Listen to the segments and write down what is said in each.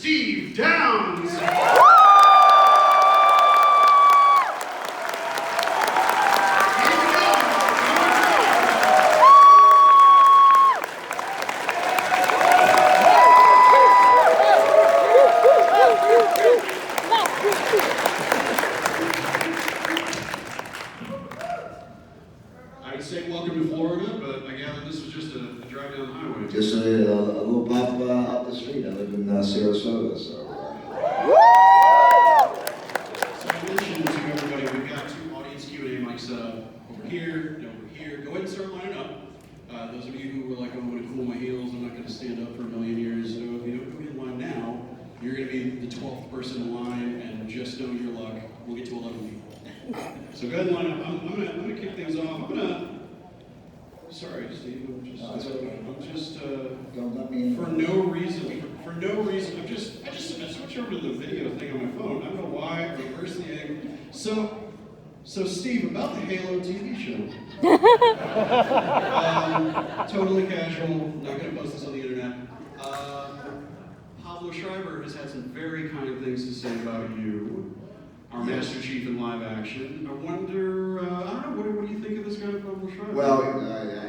Steve Downs. I'd say welcome to Florida, but I gather this was just a drive down the highway. Just a little pop up the street. I live in Sarasota, so. So I mentioned to everybody, we've got two audience Q&A mics set up over here and over here. Go ahead and start lining up. Those of you who were like, oh, I'm going to cool my heels, I'm not going to stand up for a million years. So if you don't go in line now, you're going to be the 12th person in line, and just know your luck, we'll get to 11 people. So go ahead and line up. I'm gonna kick things off. Sorry, Steve. I'm just Don't let me in. for no reason. I switched over to the video thing on my phone. I don't know why. Reverse the egg. So Steve, about the Halo TV show. Totally casual. Not gonna post this on the internet. Pablo Schreiber has had some very kind things to say about you. Our Masterchief in live action. I wonder, I don't know, what do you think of this guy, Pablo Schreiber? Well,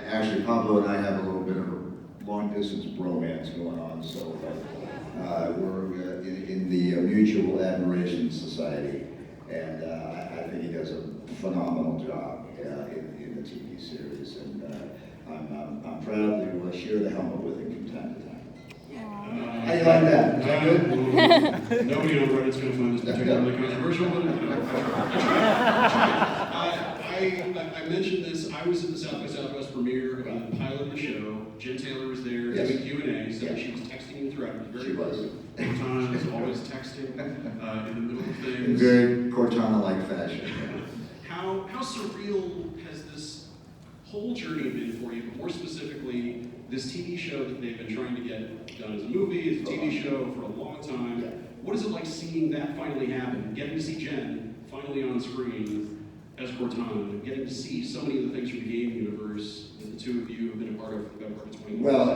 actually, Pablo and I have a little bit of a long-distance bromance going on, so we're in the Mutual Admiration Society, and I think he does a phenomenal job in the TV series, and I'm proud to share the helmet with him from time to time. How do you like that? Is that good? Nobody on Reddit's going to find this particularly controversial, but I mentioned this. I was at the South by Southwest premiere of the pilot of the show. Jen Taylor was there doing Q&A, so she was texting you throughout. She was. Cortana always texting in the middle of things. In very Cortana-like fashion. How surreal has this whole journey been for you, but more specifically, this TV show that they've been trying to get done as a movie, as a TV show for a long time. Yeah. What is it like seeing that finally happen? Getting to see Jen finally on screen as Cortana, getting to see so many of the things from the game universe that the two of you have been a part of for the better part of 20 years. Well,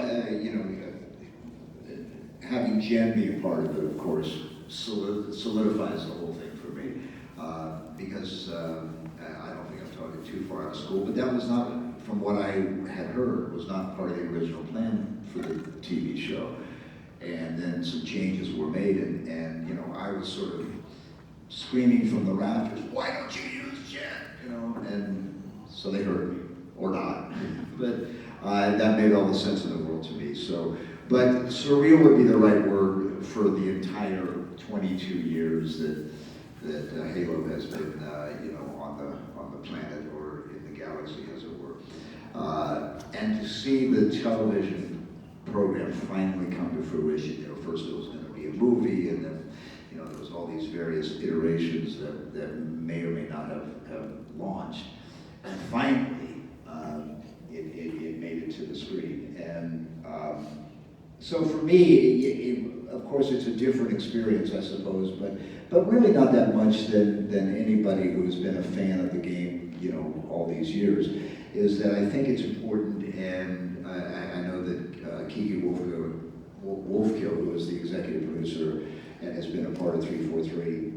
having Jen be a part of it, of course, solidifies the whole thing for me. Because I don't think I'm talking too far out of school, but that was not, from what I had heard, was not part of the original plan for the TV show. And then some changes were made, and I was sort of screaming from the rafters, why don't you use Jen? And so they heard me, or not. But that made all the sense in the world to me. But surreal would be the right word for the entire 22 years that Halo has been, on the planet or in the galaxy, as it were. And to see the television program finally come to fruition. First it was going to be a movie, and then there was all these various iterations that may or may not have launched. And finally, it made it to the screen. And so for me, of course, it's a different experience, I suppose, but really not that much than anybody who's been a fan of the game, all these years, is that I think it's important, and I know that Kiki Wolfkill, who is the executive producer and has been a part of 343,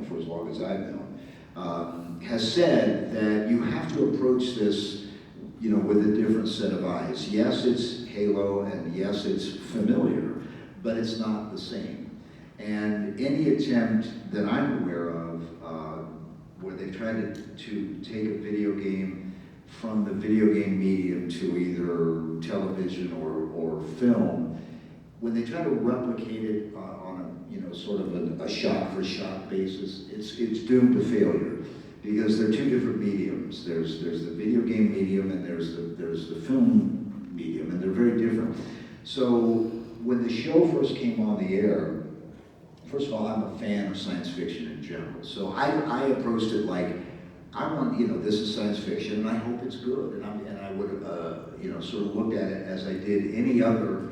for as long as I've known, has said that you have to approach this, with a different set of eyes. Yes, it's Halo, and yes, it's familiar, but it's not the same. And any attempt that I'm aware of, where they try to take a video game from the video game medium to either television or film, when they try to replicate it on a sort of a shot-for-shot basis, it's doomed to failure, because they're two different mediums. There's the video game medium, and there's the film medium, and they're very different. So when the show first came on the air, first of all, I'm a fan of science fiction in general. So I approached it like, I want, this is science fiction, and I hope it's good. And I would, sort of looked at it as I did any other,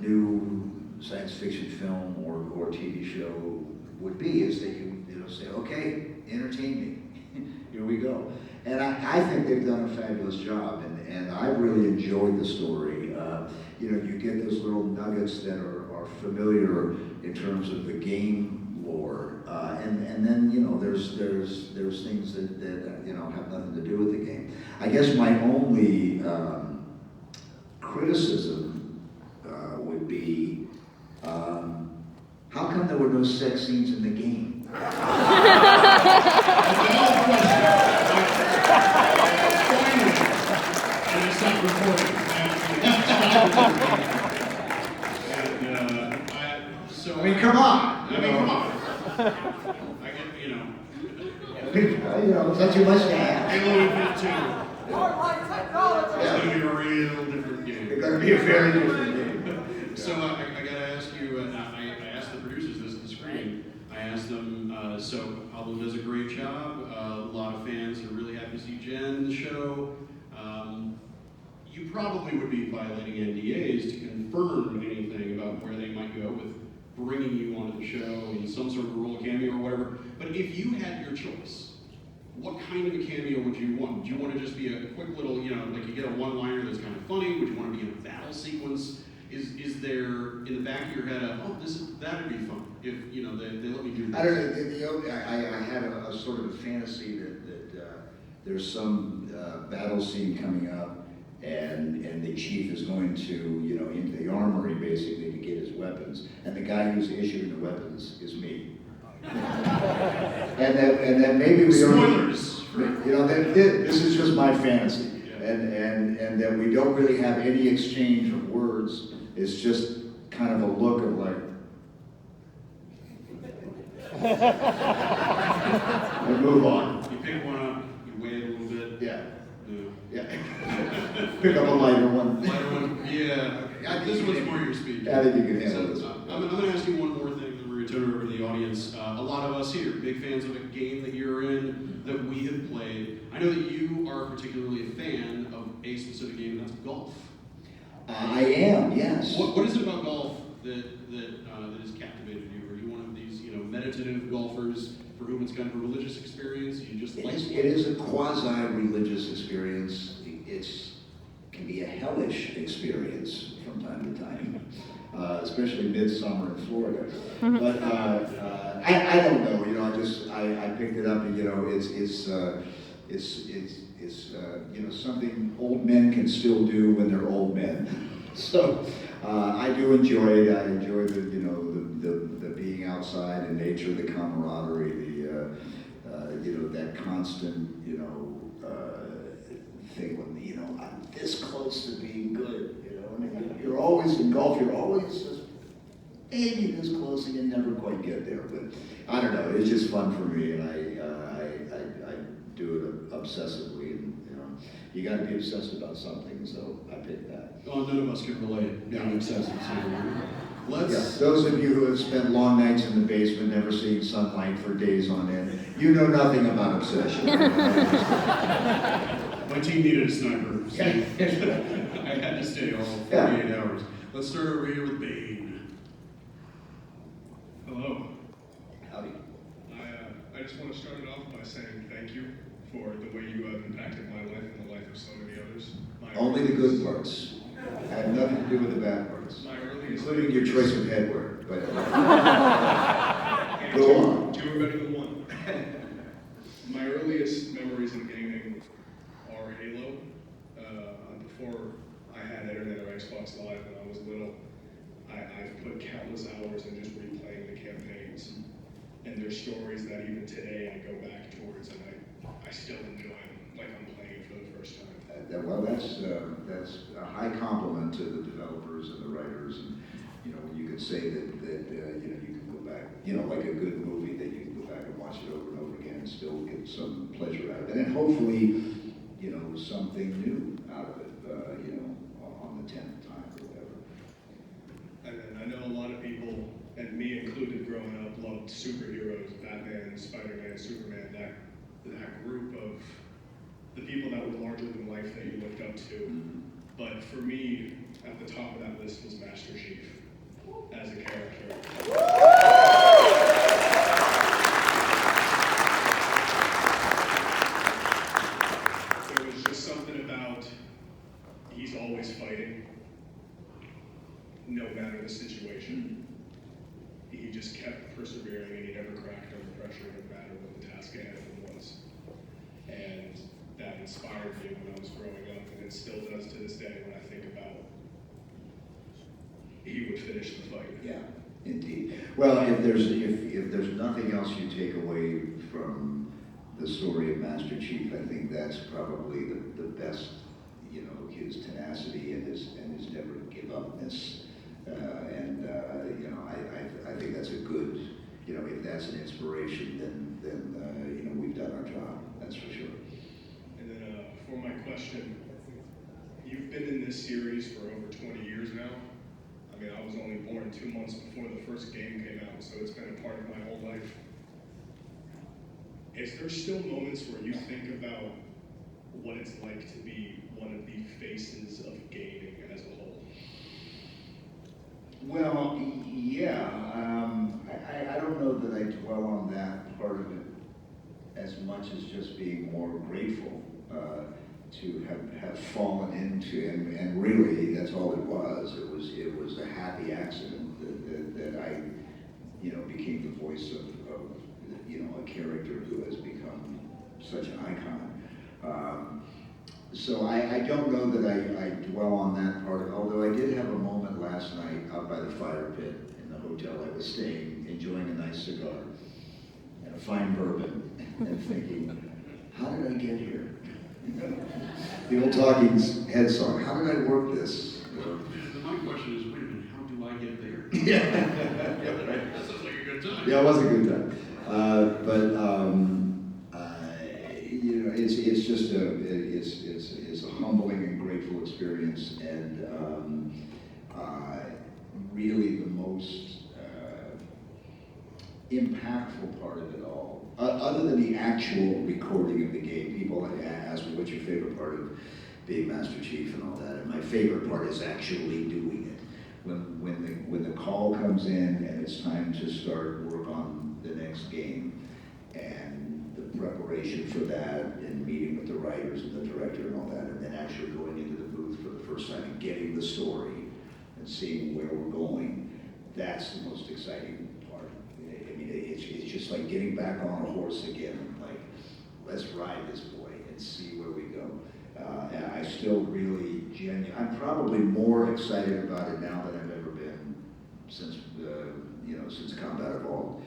new science fiction film or TV show would be, is that you say, okay, entertain me, here we go. And I think they've done a fabulous job, and I really enjoyed the story. You get those little nuggets that are are familiar in terms of the game lore, and then there's things that have nothing to do with the game. I guess my only criticism would be, how come there were no sex scenes in the game? And it's not recording. I mean, come on. Come on. I get, That's too much to ask. Halo Infinite 2. It's going to be a real different game. It's going to be a very different game. So I got to ask you, I asked the producers this at the screening. I asked them, so Pablo does a great job. A lot of fans are really happy to see Jen in the show. You probably would be violating NDAs to confirm anything about where they might go with bringing you onto the show in some sort of role, cameo, or whatever. But if you had your choice, what kind of a cameo would you want? Do you want to just be a quick little, like you get a one-liner that's kind of funny? Would you want to be in a battle sequence? Is there in the back of your head that'd be fun if they let me do this? I don't know. I had a sort of a fantasy that there's some battle scene coming up, and the chief is going to into the armory basically to get his weapons, and the guy who's issuing the weapons is me. and that maybe we spoilers. This is just my fantasy, and that we don't really have any exchange of words. It's just kind of a look of like, and move on. You pick one up, you wait a little bit. Yeah. Pick up a lighter one. Yeah. This one's more your speed. I think you can handle this one. I'm going to ask you one more thing, then we're going to turn it over to the audience. A lot of us here, big fans of a game that you're in, that we have played. I know that you are particularly a fan of a specific game, and that's golf. I am, yes. What is it about golf that has captivated you? Are you one of these, meditative golfers for whom it's kind of a religious experience? You just like it is a quasi-religious experience. It can be a hellish experience from time to time, especially midsummer in Florida. But I don't know. I picked it up, and it's something old men can still do when they're old men. So I do enjoy it. I enjoy the being outside in nature, the camaraderie, that constant thing when I'm this close to being good. And you're always in golf. You're always just maybe this close, and you never quite get there. But I don't know. It's just fun for me, and I do it obsessively. And you got to be obsessed about something. So I picked that. Oh, none of us can relate. Being obsessive. Those of you who have spent long nights in the basement, never seeing sunlight for days on end, you know nothing about obsession. My team needed a sniper. So I had to stay all 48 hours. Let's start over here with Bane. Hello. Howdy. I just want to start it off by saying thank you for the way you have impacted my life and the life of so many others. Only the good parts. I have nothing to do with the bad parts. Including your choice of headwear. But go on. Two are better than one. My earliest memories in gaming are Halo. Before I had internet or Xbox Live when I was little, I've put countless hours in just replaying the campaigns. And there's stories that even today I go back towards, and I still enjoy them like I'm playing it for the first time. Well, that's a high compliment to the developers and the writers, and when you could say that you can go back, like a good movie, that you can go back and watch it over and over again and still get some pleasure out of it, and hopefully, something new out of it, on the 10th time or whatever. And then I know a lot of people, and me included, growing up, loved superheroes, Batman, Spider-Man, Superman, that group of the people that were larger than life that you looked up to. But for me, at the top of that list was Masterchief as a character. There was just something about, he's always fighting. no matter the situation. He just kept persevering and he never cracked under pressure, no matter what the task ahead of him was. And that inspired me when I was growing up, and it still does to this day when I think about he would finish the fight. Yeah, indeed. Well, if there's nothing else you take away from the story of Masterchief, I think that's probably the best. You know, his tenacity and his never give upness, you know, I think that's a good. You know, if that's an inspiration, then you know, we've done our job. That's for sure. And then for my question, you've been in this series for over 20 years now. I mean, I was only born 2 months before the first game came out, so it's been a part of my whole life. Is there still moments where you think about what it's like to be one of the faces of gaming as a whole? Well, yeah. I don't know that I dwell on that part of it as much as just being more grateful to have fallen into, and really that's all it was. It was a happy accident that I, you know, became the voice of you know, a character who has become such an icon. So I don't know that I dwell on that part of it, although I did have a moment last night out by the fire pit in the hotel I was staying, enjoying a nice cigar and a fine bourbon, and thinking, how did I get here? The old Talking Head song, how did I work this? My question is, wait a minute, how do I get there? Yeah. Right? That sounds like a good time. Yeah, it was a good time. You know, it's just it's a humbling and grateful experience, and really the most impactful part of it all, other than the actual recording of the game. People ask me, what's your favorite part of being Master Chief and all that, and my favorite part is actually doing it. When the call comes in and it's time to start work on the next game, and the preparation for that, and meeting with the writers and the director and all that, and then actually going into the booth for the first time and getting the story and seeing where we're going, that's the most exciting part. I mean, it's just like getting back on a horse again, like, let's ride this boy and see where we go. And I still really I'm probably more excited about it now than I've ever been since, you know, since Combat Evolved.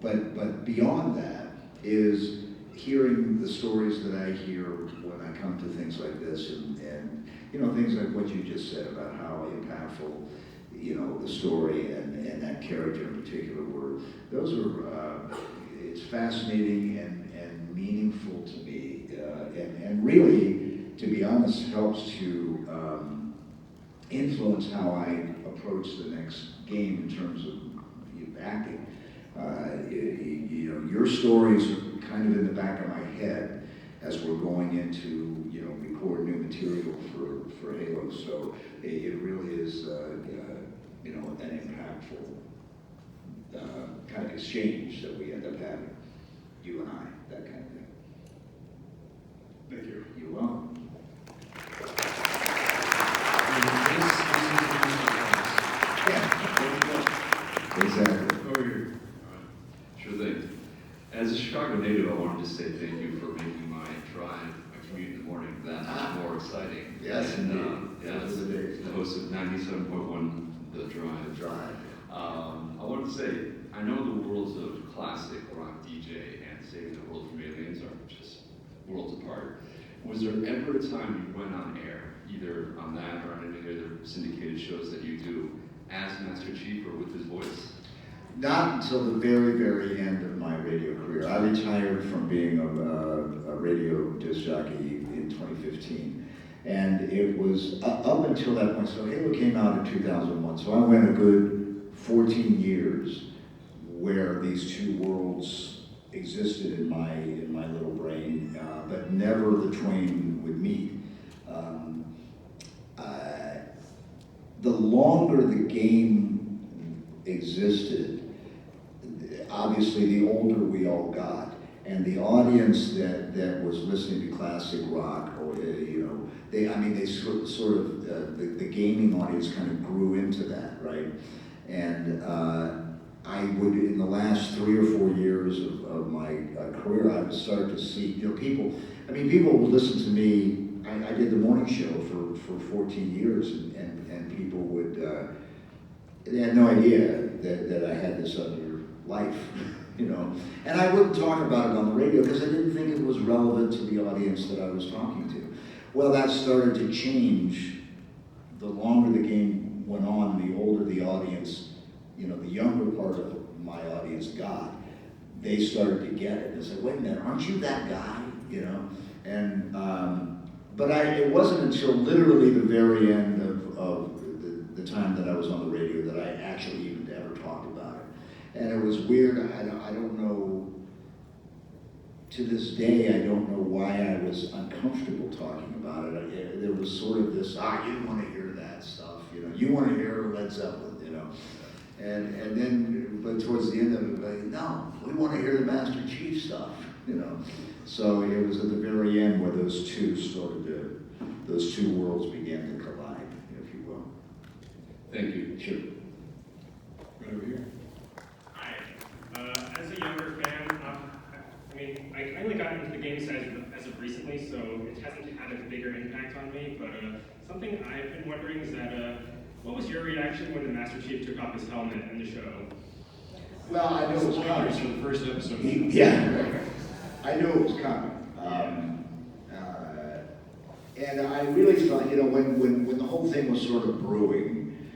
But beyond that is hearing the stories that I hear when I come to things like this, and you know, things like what you just said about how impactful, you know, the story and that character in particular were. Those are it's fascinating and meaningful to me, and really, to be honest, helps to influence how I approach the next game in terms of acting. You know, your stories are kind of in the back of my head as we're going into, you know, record new material for Halo. So it really is, you know, an impactful kind of exchange that we end up having, you and I, that kind of thing. Thank you. You're welcome. Exactly. Over here. Sure thing. As a Chicago native, I wanted to say thank you for making my drive, my commute in the morning, that much more exciting. Yes, and, indeed. yeah, Those are the days. the host of 97.1 The Drive. I wanted to say, I know the worlds of classic rock DJ and Saving the World from Aliens are just worlds apart. Was there ever a time you went on air, either on that or on any other syndicated shows that you do, as Master Chief or with his voice? Not until the very, very end of my radio career. I retired from being a radio disc jockey in 2015. And it was up until that point. So Halo came out in 2001. So I went a good 14 years where these two worlds existed in my little brain, but never the twain would meet. The longer the game existed, obviously the older we all got, And the audience that was listening to classic rock, or they sort of the gaming audience kind of grew into that, right? And I would, in the last 3 or 4 years of my career, I would start to see, people would listen to me. I did the morning show for 14 years, and people would, they had no idea that I had this other life, And I wouldn't talk about it on the radio because I didn't think it was relevant to the audience that I was talking to. Well, that started to change the longer the game went on, the older the audience, the younger part of my audience got. They started to get it and said, wait a minute, aren't you that guy? And but it wasn't until literally the very end of the time that I was on the radio that I actually even ever talked about it. And it was weird. I don't know, to this day, I don't know why I was uncomfortable talking about it. There was sort of this, you don't want to hear that stuff, you want to hear Led Zeppelin, And then, but towards the end of it, like, no, we want to hear the Masterchief stuff, So it was at the very end where those two worlds began to collide, if you will. Thank you. Sure. Right over here. Hi. As a younger fan, I only got into the game as of recently, so it hasn't had a bigger impact on me. But something I've been wondering is that, what was your reaction when the Master Chief took off his helmet in the show? Well, I knew it was Spoilers for coming. the first episode. Yeah, I knew it was coming. And I really thought, when the whole thing was sort of brewing,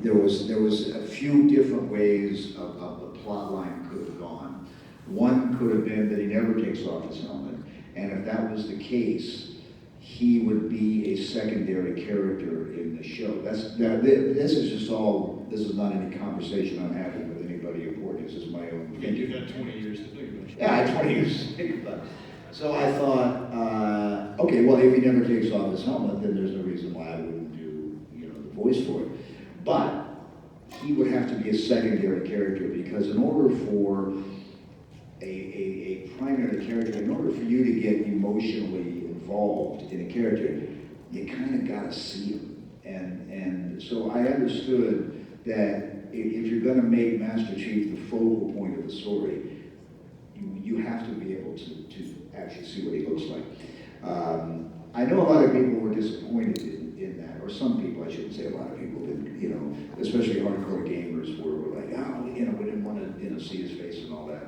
there was a few different ways of the plot line could have gone. One could have been that he never takes off his helmet, and if that was the case, he would be a secondary character in the show. This is not any conversation I'm having with anybody important. This is my own Yeah, you've had 20 years to think about it. Yeah, I had 20 years to think about it. So I thought, okay, well, if he never takes off his helmet, then there's no reason why I wouldn't do, the voice for it. But he would have to be a secondary character, because in order for a primary character, in order for you to get emotionally involved in a character, you kind of got to see him. And so I understood that if you're going to make Master Chief the focal point of the story, you have to be able to actually see what he looks like. I know a lot of people were disappointed in that, or some people, I shouldn't say a lot of people, but, especially hardcore gamers were like, we didn't want to see his face and all that,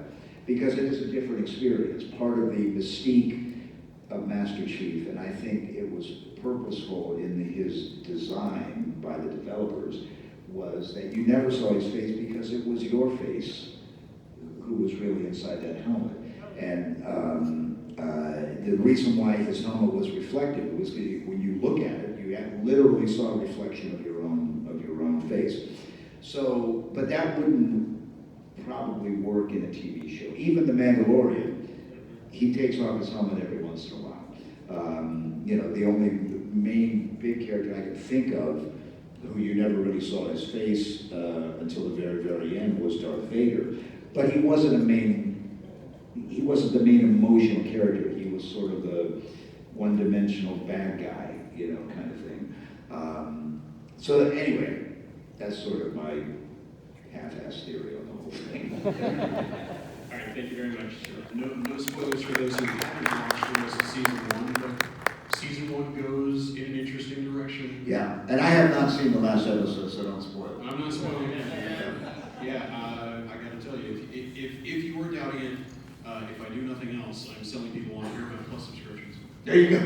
because it is a different experience. Part of the mystique of Master Chief, and I think it was purposeful in his design by the developers, was that you never saw his face because it was your face who was really inside that helmet. And the reason why his helmet was reflective was when you look at it, you literally saw a reflection of your own face. So, but that wouldn't probably work in a TV show. Even The Mandalorian, he takes off his helmet every once in a while. The only main big character I can think of who you never really saw his face until the very, very end was Darth Vader. But he wasn't the main emotional character. He was sort of the one-dimensional bad guy, kind of thing. So anyway, that's sort of my half-ass theory on the whole thing. All right, thank you very much. No spoilers for those who haven't watched the rest of season 1, but season 1 goes in an interesting direction. Yeah, and I have not seen the last episode, so don't spoil it. I'm not spoiling it. I got to tell you, if you were doubting it, if I do nothing else, I'm selling people on Paramount Plus subscriptions. There you go.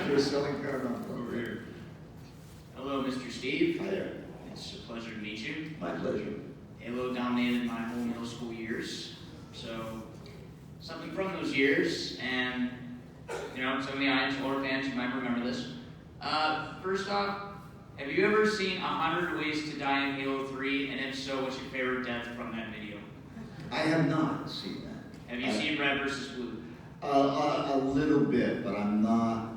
You're selling Paramount Over here. Hello, Mr. Steve. Hi there. It's a pleasure to meet you. My pleasure. Halo dominated my whole middle school years, so something from those years, and some of the Iron Horror fans, you might remember this. First off, have you ever seen 100 Ways to Die in Halo 3, and if so, what's your favorite death from that video? I have not seen that. Have you seen Red vs. Blue? A little bit, but I'm not,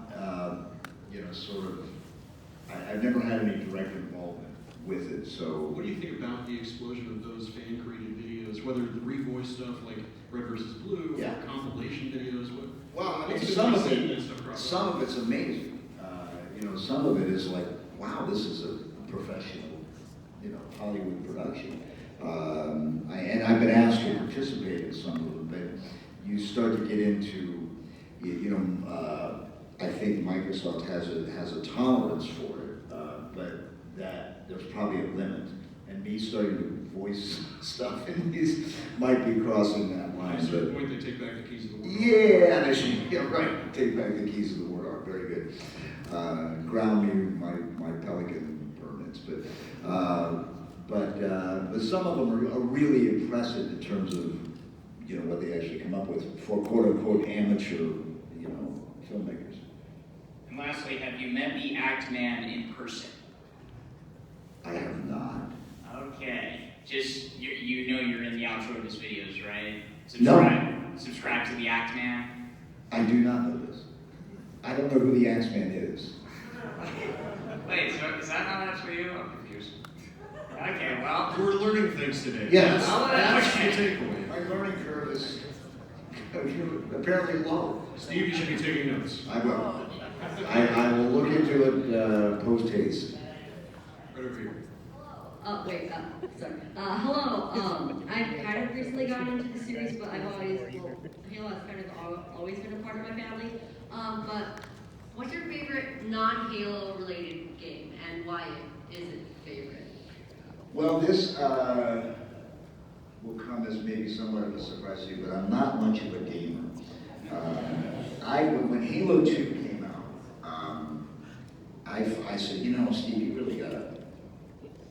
I've never had any direct involvement with it. So What do you think about the explosion of those fan-created videos, whether the revoice stuff like Red versus Blue, Yeah. or compilation videos? well, I mean, what's been some of preceding it, that stuff across some of it's amazing. You know, some of it is like, wow, this is a professional, you know, Hollywood production. And I've been asked to participate in some of them, but you start to get into, I think Microsoft has a tolerance for it, but that there's probably a limit. And me starting to voice stuff in these might be crossing that line. At a certain but- point, they take back the keys of the world. Yeah, they should, yeah, right. Take back the keys of the world. Very good. Ground me my Pelican permits, but some of them are really impressive in terms of what they actually come up with for quote unquote amateur filmmakers. And lastly, have you met the Act Man in person? I have not. Okay. Just, you know you're in the outro of his videos, right? No. Subscribe to the Act Man. I do not know this. I don't know who the Axeman is. Wait, so is that not actually you? I'm confused. Okay, well. We're learning things today. Yes. That's the takeaway. My learning curve is apparently low. Steve, you should be taking notes. I will. I will look into it post haste. Right over here. Oh, wait, sorry. Hello, I've kind of recently gotten into the series, but Halo has kind of always been a part of my family. But what's your favorite non-Halo related game, and why is it favorite? Well, this will come as maybe somewhat of a surprise to you, but I'm not much of a gamer. When Halo 2 came out, I said, Steve, you really gotta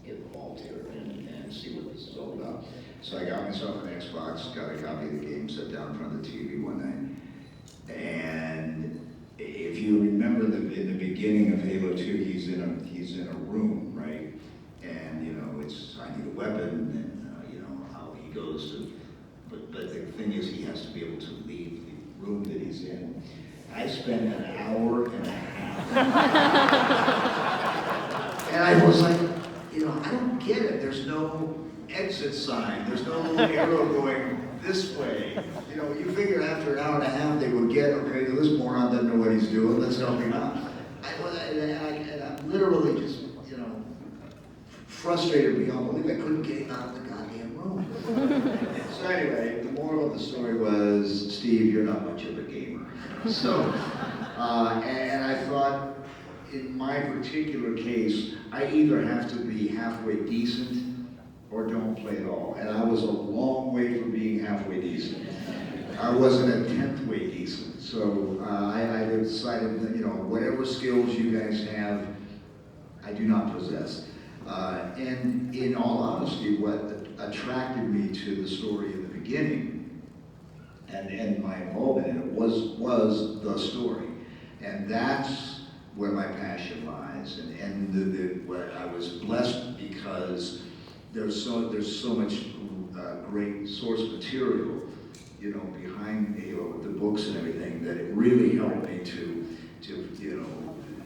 get involved here and see what this is all about. So I got myself an Xbox, got a copy of the game, sat down in front of the TV one night, and if you remember in the beginning of Halo 2, he's in a room, right? And it's I need a weapon, and how he goes to. But the thing is, he has to be able to leave the room that he's in. I spent an hour and a half, and I was like, I don't get it. There's no exit sign. There's no little arrow going this way. You figure after an hour and a half they would get, okay, this moron doesn't know what he's doing, let's help him out. And I'm literally just, frustrated beyond belief. I couldn't get him out of the goddamn room. So anyway, the moral of the story was, Steve, you're not much of a gamer. So, and I thought, in my particular case, I either have to be halfway decent or don't play at all. And I was a long way from being halfway decent. I wasn't a 10th way decent. So I decided that, whatever skills you guys have, I do not possess. And in all honesty, what attracted me to the story in the beginning and my involvement in it was the story. And that's where my passion lies. And where I was blessed because there's so much great source material, behind Halo with the books and everything, that it really helped me to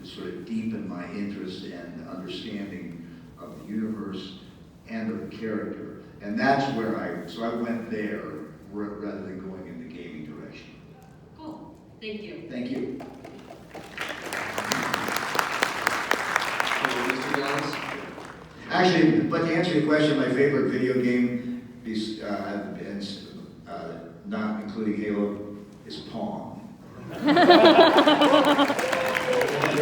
sort of deepen my interest and understanding of the universe and of the character. And that's where I went there rather than going in the gaming direction. Cool. Thank you. Thank you. Mr. Dallas? Actually, but to answer your question, my favorite video game, not including Halo, is Pong. You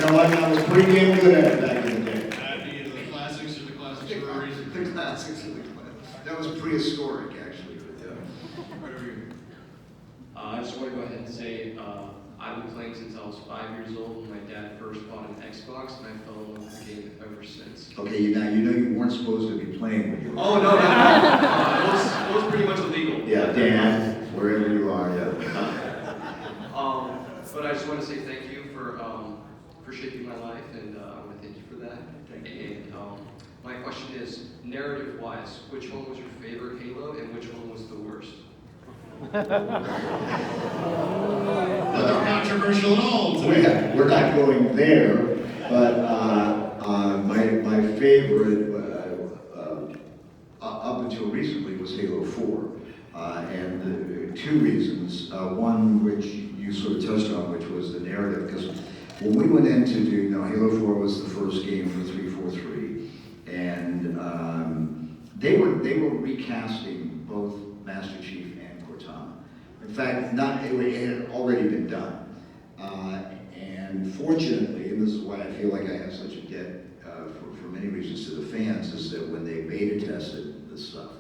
know what? I was pretty damn good at it back in the day. The classics are the classics for a reason. The classics of the classics. That was prehistoric, actually. But, Right over here. I just want to go ahead and say I've been playing since I was 5 years old when my dad first bought an Xbox, and I fell in love with the game ever since. okay, now you weren't supposed to be playing when you were. Oh, no. It was pretty much illegal. Yeah, Dan, wherever you are, yeah. But I just want to say thank you for shaping my life, and I want to thank you for that. And my question is, narrative-wise, which one was your favorite Halo, and which one was the worst? Not controversial at all today. We're not going there, but my favorite And two reasons. One, which you sort of touched on, which was the narrative, because when we went in to do, Halo 4 was the first game for 343, and they were recasting both Master Chief and Cortana. In fact, it had already been done. And fortunately, and this is why I feel like I have such a debt for many reasons to the fans, is that when they beta tested this stuff,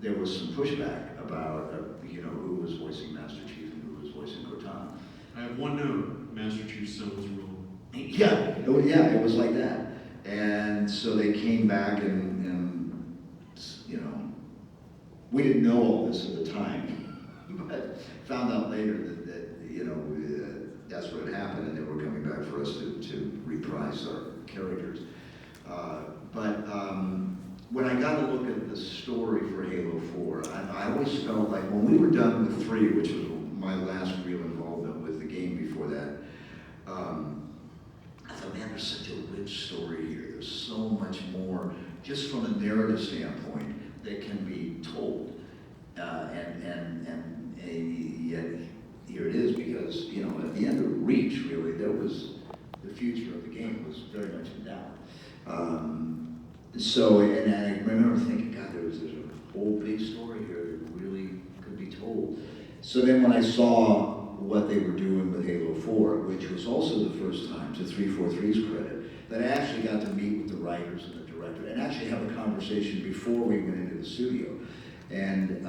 there was some pushback about who was voicing Master Chief and who was voicing Cortana. I have one note, Master Chief's son was real. It was like that. And so they came back and we didn't know all this at the time, but found out later that that's what had happened, and they were coming back for us to reprise our characters. But when I got to look at the story for Halo 4, I always felt like when we were done with 3, which was my last real involvement with the game before that, I thought, man, there's such a rich story here. There's so much more, just from a narrative standpoint, that can be told. And yet, here it is, because, at the end of Reach, really, the future of the game was very much in doubt. So, and I remember thinking, God, there's a whole big story here that really could be told. So then when I saw what they were doing with Halo 4, which was also the first time, to 343's credit, that I actually got to meet with the writers and the director, and actually have a conversation before we went into the studio. And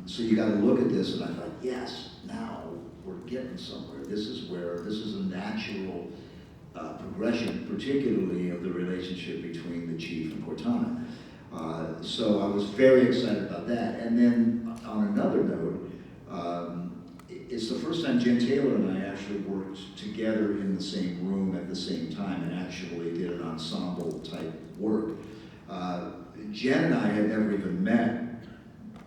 so you got to look at this, and I thought, yes, now we're getting somewhere. This is a natural progression, particularly of the relationship between the Chief and Cortana. So I was very excited about that. And then on another note, it's the first time Jen Taylor and I actually worked together in the same room at the same time and actually did an ensemble type work. Jen and I had never even met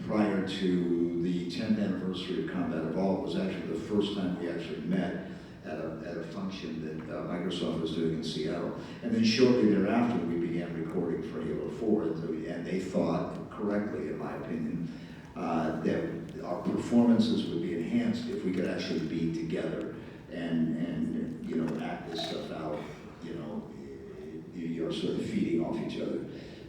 prior to the 10th anniversary of Combat Evolved. It was actually the first time we actually met at a function that Microsoft was doing in Seattle. And then shortly thereafter, we began recording for Halo 4, and they thought, correctly in my opinion, that our performances would be enhanced if we could actually be together and act this stuff out, you're sort of feeding off each other.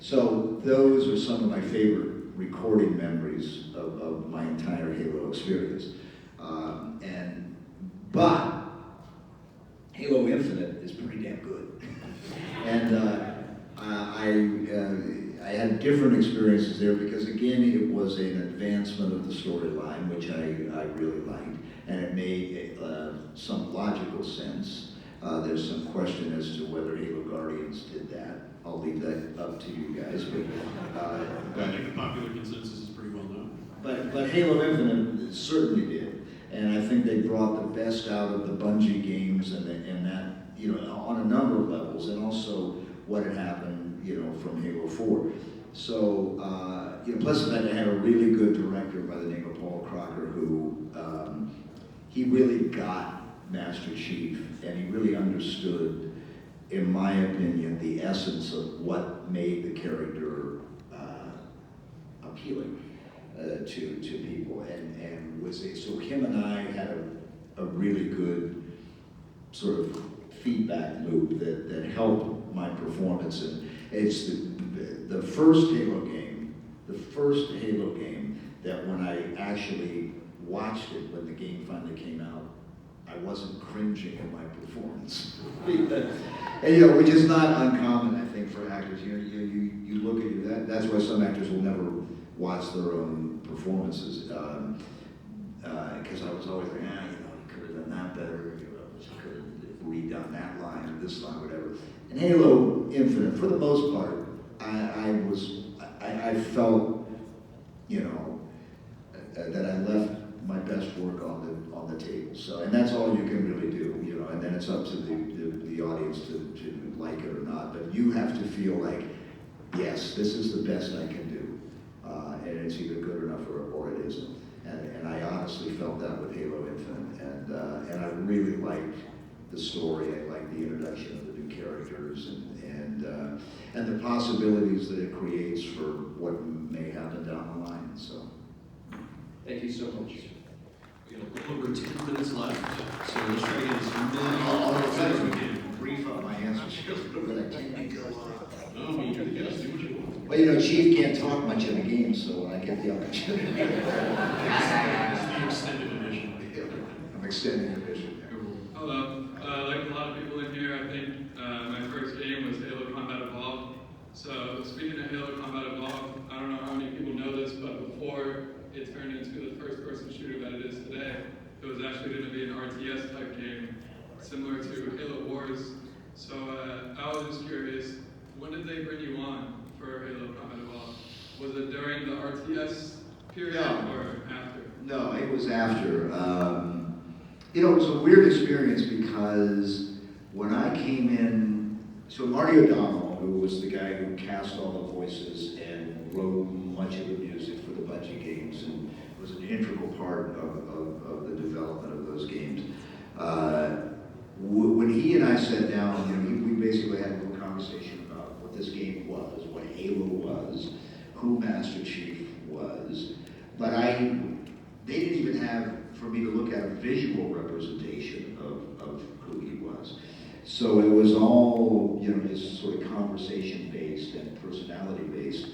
So those are some of my favorite recording memories of my entire Halo experience. But Halo Infinite is pretty damn good. And I had different experiences there because, again, it was an advancement of the storyline, which I really liked, and it made some logical sense. There's some question as to whether Halo Guardians did that. I'll leave that up to you guys. But I think the popular consensus is pretty well known. But Halo Infinite certainly did, and I think they brought the best out of the Bungie games and that on a number of levels, and also what had happened from Halo 4. So plus the fact I had a really good director by the name of Paul Crocker, who he really got Master Chief, and he really understood, in my opinion, the essence of what made the character appealing to people, and so him and I had a really good sort of feedback loop that helped my performance. And it's the first Halo game that when I actually watched it when the game finally came out, I wasn't cringing at my performance. And which is not uncommon, I think, for actors. You look at you. That's why some actors will never watch their own performances, because I was always like, you could have done that better. You could have redone that line or this line, whatever. And Halo Infinite, for the most part, I felt, that I left my best work on the table. So, and that's all you can really do, and then it's up to the audience to like it or not. But you have to feel like, yes, this is the best I can do, and it's either good enough or it isn't. And I honestly felt that with Halo Infinite, and I really liked the story. I liked the introduction of the new characters and the possibilities that it creates for what may happen down the line. So. Thank you so much. We got a little over 10 minutes left, so let's try to get as many I'll as we can. brief up my answers here, but I tend to go on. No, I mean, you're the guest, do what you want. Well, Chief can't talk much in the game, so when I get the opportunity. It's the extended edition. I'm extending the vision. Hello. Like a lot of people in here, I think my first game was Halo Combat Evolved. So speaking of Halo Combat Evolved, I don't know how many people know this, but before it turned into the first-person shooter that it is today, it was actually going to be an RTS type game, similar to Halo Wars. So I was just curious, when did they bring you on for Halo Combat Evolved? Was it during the RTS period or after? No, it was after. It was a weird experience because when I came in, so Marty O'Donnell, who was the guy who cast all the voices and wrote much of the music for the budget games and was an integral part of the development of those games. When he and I sat down, we basically had a little conversation about what this game was, what Halo was, who Masterchief was, but they didn't even have for me to look at a visual representation of who he was. So it was all, just sort of conversation-based and personality-based.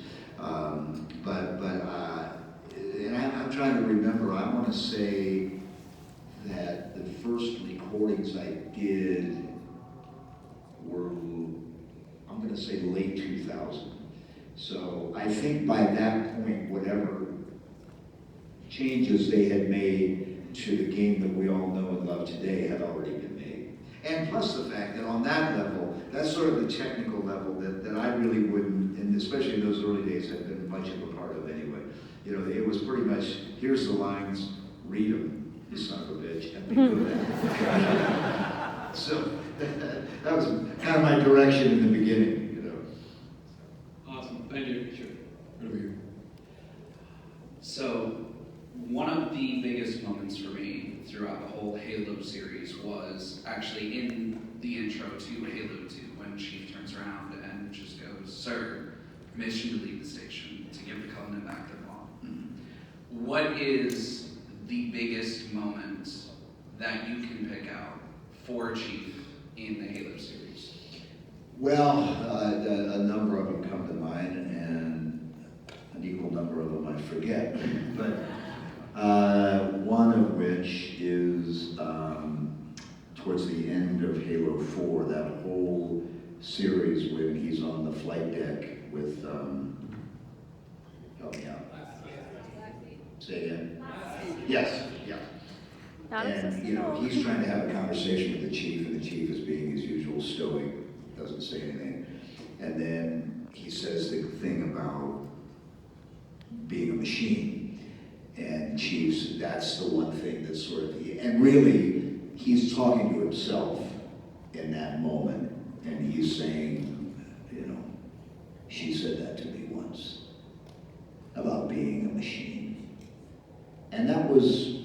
And I'm trying to remember, I want to say that the first recordings I did were, I'm going to say late 2000. So I think by that point, whatever changes they had made to the game that we all know and love today had already been made. And plus the fact that on that level, that's sort of the technical level that I really wouldn't, and especially in those early days, had been much of a part of anyway. It was pretty much, here's the lines, read them, you son of a bitch, and be good at it. So that was kind of my direction in the beginning, Awesome, thank you. Sure. Over here. So, one of the biggest moments for me throughout the whole Halo series was actually in the intro to Halo 2 when Chief turns around and just goes, "Sir, permission to leave the station to give the Covenant back their bomb." What is the biggest moment that you can pick out for Chief in the Halo series? Well, a number of them come to mind, and an equal number of them I forget. But one of which is towards the end of Halo 4, that whole series when he's on the flight deck with, help me out. Say again? Yes, yeah. And, he's trying to have a conversation with the Chief, and the Chief is being his usual stoic, doesn't say anything. And then he says the thing about being a machine. And Chief's, that's the one thing that's sort of, and really, he's talking to himself in that moment. And he's saying, she said that to me once, about being a machine. And that was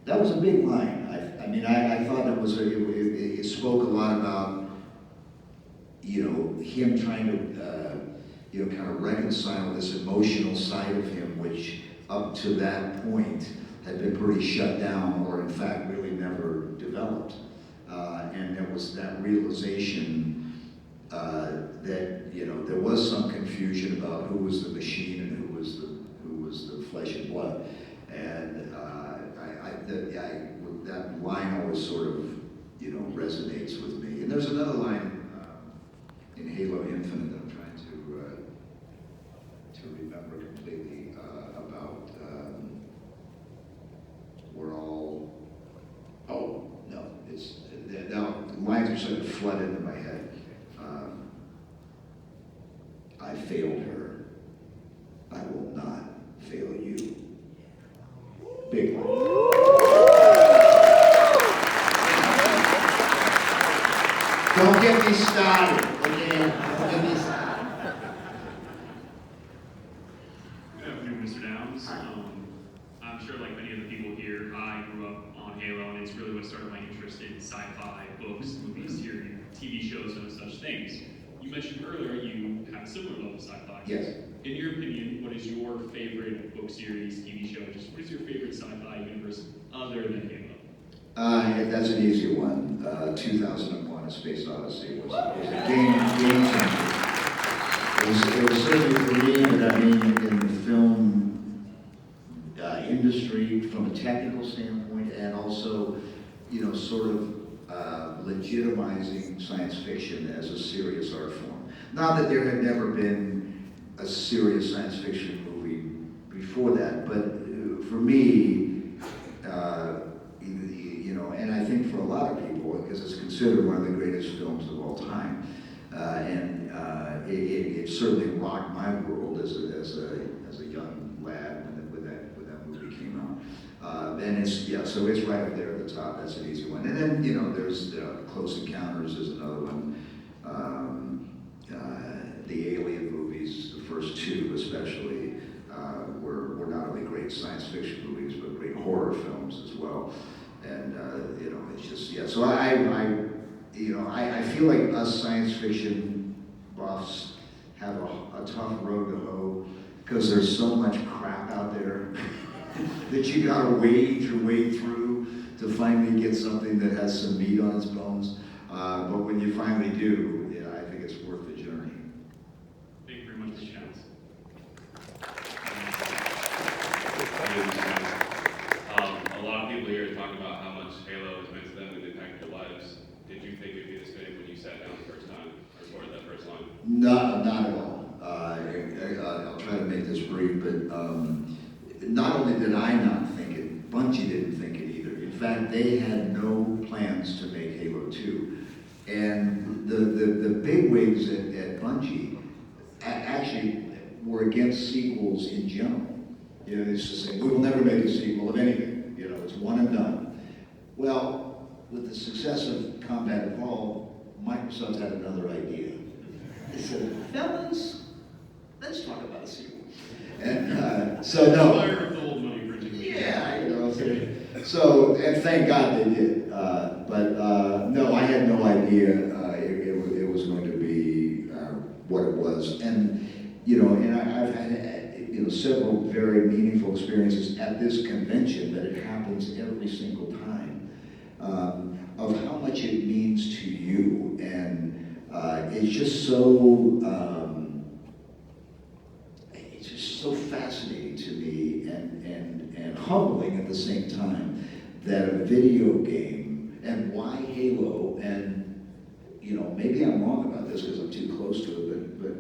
a big line. I thought that was it spoke a lot about, him trying to, kind of reconcile this emotional side of him, which up to that point had been pretty shut down, or in fact really never developed. And there was that realization that, there was some confusion about who was the machine and who was the flesh and blood. And that line always sort of, resonates with me. And there's another line in Halo Infinite that I'm trying to remember completely about we're all, now lines are sort of flooded into my head. I failed her. I will not fail you. Big one. Don't get me started, okay? Don't get me started. Good afternoon, Mr. Downs. I'm sure like many of the people here, I grew up on Halo, and it's really what started my interest in sci-fi, books, movies, TV shows, and such things. You mentioned earlier you have a similar level of sci-fi. Yes. In your opinion, what is your favorite book series, TV show? Just what is your favorite sci-fi universe other than Halo? That's an easy one. 2001: A Space Odyssey was a game changer. It was certainly for me, but I mean, in the film industry, from a technical standpoint, and also, sort of legitimizing science fiction as a serious art form. Not that there had never been a serious science fiction movie before that, but for me, and I think for a lot of people, because it's considered one of the greatest films of all time, it certainly rocked my world as a young lad when that movie came out. And so it's right up there at the top. That's an easy one. And then there's Close Encounters is another one. The Alien movies, the first two especially, were not only great science fiction movies but great horror films as well. And it's just So I feel like us science fiction buffs have a tough road to hoe because there's so much crap out there that you gotta wade your way through to finally get something that has some meat on its bones. But when you finally do, I think it's worth the journey. Thank you very much for the chance. A lot of people here talk about how much Halo has meant to them and impacted their lives. Did you think it'd be this big when you sat down the first time or recorded that first line? Not at all. I'll try to make this brief, but not only did I not think it, Bungie didn't think it either. In fact, they had no plans to make Halo 2. And the bigwigs at Bungie actually were against sequels in general. They used to say, we will never make a sequel of anything. It's one and done. Well, with the success of Combat Evolved, Microsoft had another idea. They said, fellas, let's talk about a sequel. And so no. Fire the old money printing. Yeah, So, and thank God they did. No, I had no idea it was going to be what it was. And I've had several very meaningful experiences at this convention, but it happens every single time, of how much it means to you. And it's just so fascinating to me and humbling at the same time that a video game, and why Halo, and maybe I'm wrong about this because I'm too close to it, but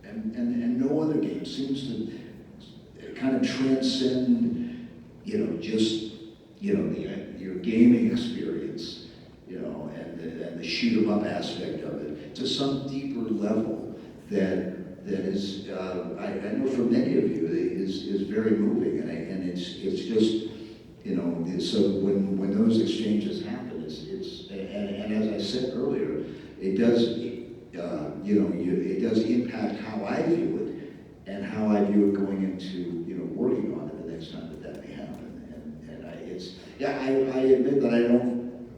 no other game seems to kind of transcend, just your gaming experience, and the shoot 'em up aspect of it to some deeper level that is, I know for many of you, is very moving, and it's just, so when those exchanges happen, and as I said earlier, it does, it does impact how I view it, and how I view it going into, working on it the next time that may happen, I admit that I don't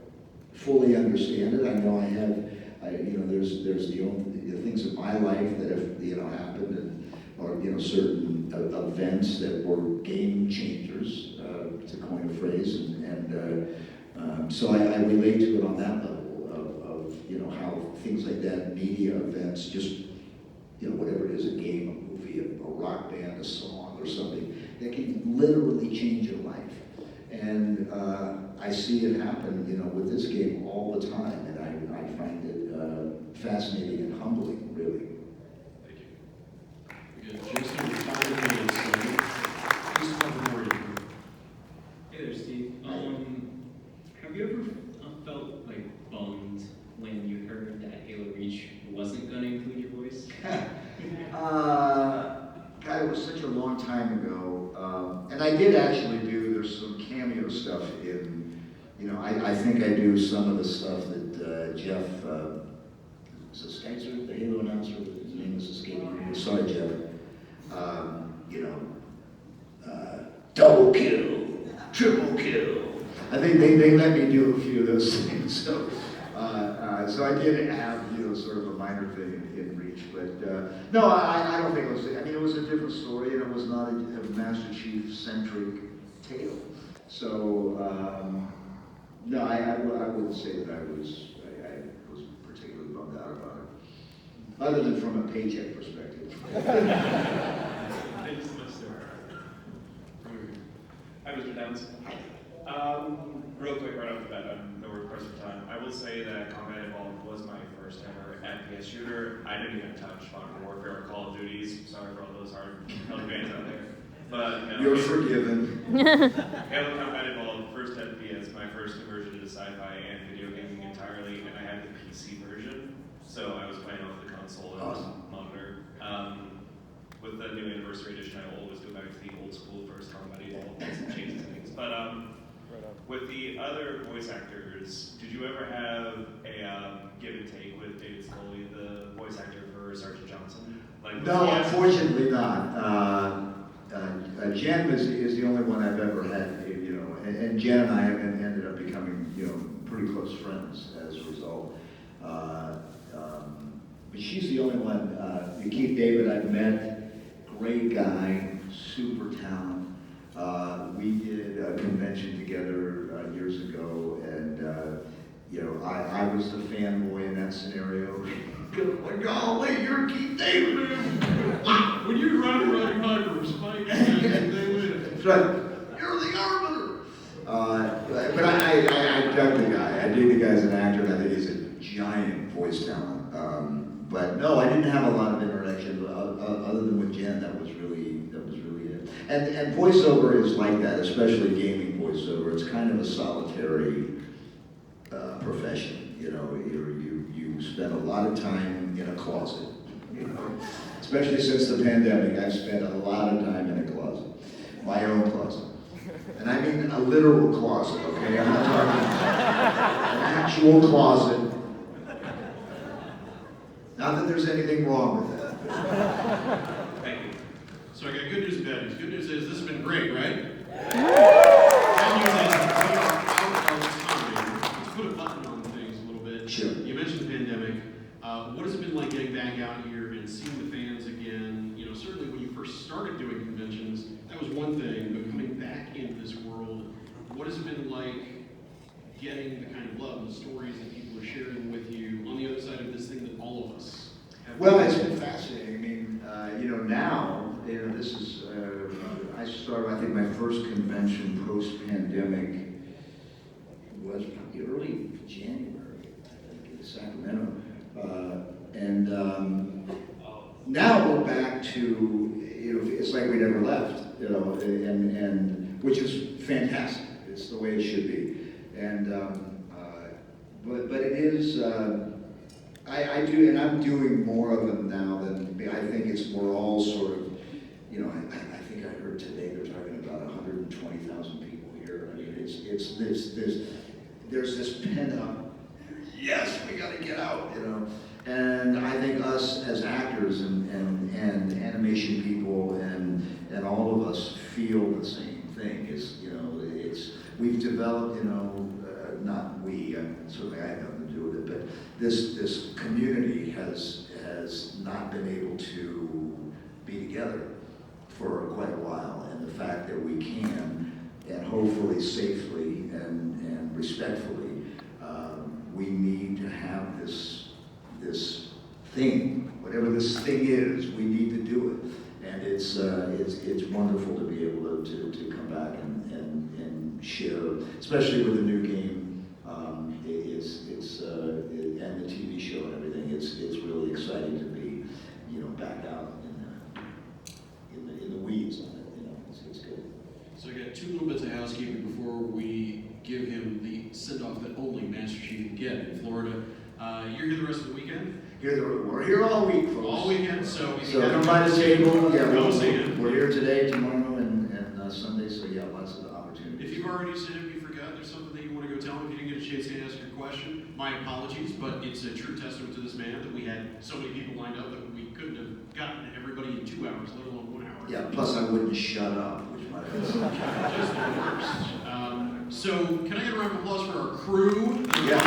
fully understand it. I know I have, there's the things in my life that have, happened, or certain events that were game changers, to coin a phrase, so I relate to it on that level of how things like that, media events, just whatever it is, a game, a movie, a rock band, a song, or something that can literally change your life. And I see it happen, with this game all the time, and I find it fascinating and humbling, really. Thank you. We got just over 5 minutes, so just one more. Hey there, Steve. Have you ever felt bummed when you heard that Halo Reach wasn't going to include your voice? God, it was such a long time ago, and I did actually there's some cameo stuff in, I think I do some of the stuff that Jeff, is it Sticer, the Halo announcer, his name is escaping me, sorry Jeff, double kill, triple kill. I think they let me do a few of those things, so So I did have, sort of a minor thing in reach, but no, I don't think it was. I mean, it was a different story, and it was not a Master Chief centric tale. So no, I wouldn't say that I was particularly bummed out about it, other than from a paycheck perspective. Thanks so much, sir. Hi, Mr. Downs. Real quick, right off the bat, I'm nowhere pressed for time. I will say that Combat Evolved was my first ever FPS shooter. I didn't even touch Modern Warfare or Call of Duties. Sorry for all those hard fans out there. But You're forgiven. Halo Combat Evolved, first FPS, my first conversion to sci-fi and video gaming entirely, and I had the PC version, so I was playing off the console and Awesome. monitor. With the new anniversary edition, I will always go back to the old school first Combat Evolved, make some changes and things. But with the other voice actors, did you ever have a give and take with David Scully, the voice actor for Sergeant Johnson? No, unfortunately not. Jen is the only one I've ever had, and Jen and I have ended up becoming, pretty close friends as a result. But she's the only one. Keith David I've met, great guy, super talent. We did a convention together years ago, and I was the fanboy in that scenario. Like, golly, you're Keith David. Wow, when you're running Congress, Mike, that's right. You're the Arbiter. But I dug the guy. I dig the guy as an actor, and I think he's a giant voice talent. But no, I didn't have a lot of interaction other than with Jen. That was really it. And voiceover is like that, especially gaming voiceover. It's kind of a solitary profession. You spend a lot of time in a closet. Especially since the pandemic, I've spent a lot of time in a closet, my own closet. And I mean a literal closet, okay? I'm not talking an actual closet. Not that there's anything wrong with that. Thank you. So I got good news and bad news. Good news is this has been great, right? Bad news is we are out of time. Let's put a button on things a little bit. Sure. You mentioned the pandemic. What has it been like getting back out here and seeing the fans again? Certainly when you first started doing conventions, that was one thing, but coming back into this world, what has it been like getting the kind of love and the stories that people are sharing with you on the other side of this thing that all of us have? Well, it's been fascinating. I mean, now, this is, I started, I think my first convention post-pandemic was probably early January, I think, in Sacramento. Now we're back to, it's like we never left, and which is fantastic. It's the way it should be. And, but it is, I do, and I'm doing more of them now than, I think we're all sort of, I think I heard today they're talking about 120,000 people here. I mean, there's this pent up, yes, we gotta get out, And I think us as actors and animation people and all of us feel the same thing. We've developed, not we, certainly I have nothing to do with it, but this community has not been able to be together for quite a while, and the fact that we can, and hopefully safely and respectfully, we need to have this thing, whatever this thing is, we need to do it. And it's wonderful to be able to come back and share, especially with the new game, and the TV show and everything. It's really exciting to be, back out in the weeds on it. It's good. So I got two little bits of housekeeping before we give him the send-off that only Master Chief can get in Florida. You're here the rest of the weekend? We're here all week, folks. All weekend, so come by the table. Yeah, go see him. We're here today, tomorrow, and Sunday. So yeah, lots of opportunities. If you've already seen him, you forgot, there's something that you want to go tell him. If you didn't get a chance to ask your question, my apologies, but it's a true testament to this man that we had so many people lined up that we couldn't have gotten everybody in 2 hours, let alone 1 hour. Yeah. Plus, I wouldn't shut up, which might have been just the worst. So, can I get a round of applause for our crew? Yeah.